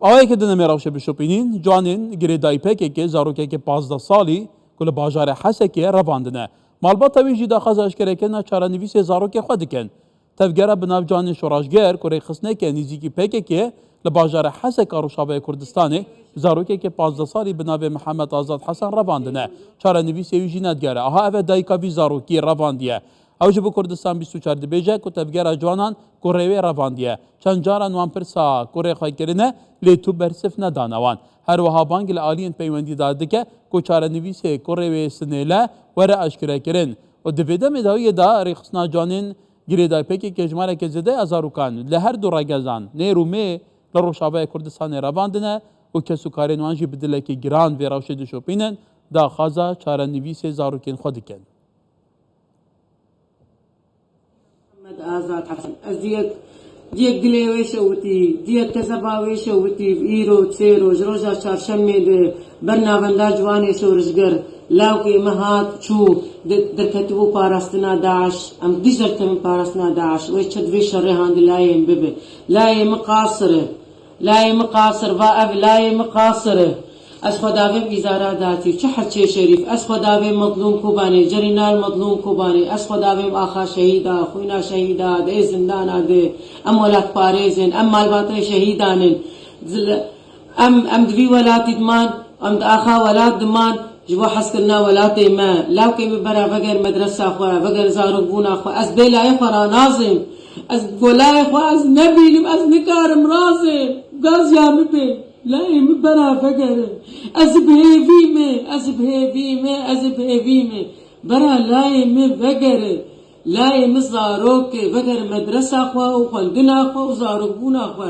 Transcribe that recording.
آوای که دنمی روشه بشوپینین جوانین گریدای پکه که زاروکه که 15 سالی کل باجار حسه که رواندنه مالبات ویجی دا خزاش کرده که نچاره نویس زاروکه خود کن تفگره بناف جوان شوراشگر کره خسنه که نیزیکی پکه که لباجار حسه که روشابه کردستانه زاروکه که 15 سالی بناف محمد آزاد حسن رواندنه چاره نویس ویجی ندگره آها اوه دایکاوی زاروکی رواندیه اوج بو کردستان 24 دبیجه کو تفگره جوانان کوریوی رواندیه چند جاران وان پرسا کوری خواهی کرنه لی تو برسف ندانوان هر وها بانگ لآلین پیوندی داده که کو چاره نویس کوریوی سنیله وره اشکره کرن و دویده مداوی دا ریخصنا جوانین گریدای پکی که جماره که زده ازاروکان لهر دو رگزان نیرو می لروشابه کردستان رواندنه و کسو کارین وانجی بدله که گران و روشه دشوپینن دا خازا چاره نویس زاروکین خودکن آزاد حسن از دیگ گلیوی شوتی دیگ کسباوی شوتی ایرو تسیرو جروجا چارشنبه ده برنامه جوانی شورشگر لاوکی مهات چو در کتبو پاراستنا داعش ام دیجرت من پاراستنا داعش وی چدوی شره هاند لایم ببه لایم مقاصر و اف لایم مقاصره از خداوند بیزارا داتی چه حچه شریف از خداوند مظلوم کوبانی جرینال مظلوم کوبانی از خداوند آخا شهیدا خوینا شهیدا ده زندان ده ام ولات پاريزن ام مالبات شهیدانن ام دوی ولات دمان ام آخا ولات دمان جوا حسكرنا ولاتي ما لاوكي برا فقر مدرسة أخوة فقر زاربون أخوة أز بلاي خورا ناظم أز بولاي أخوة أز نبيلم أز نكارم رازم غاز يا مبي لا يمبرا فقر أز بهيفيمي برا لا يم فقر لا يم زاروك فقر مدرسة أخوة وخندنا أخوة وزاربون أخوة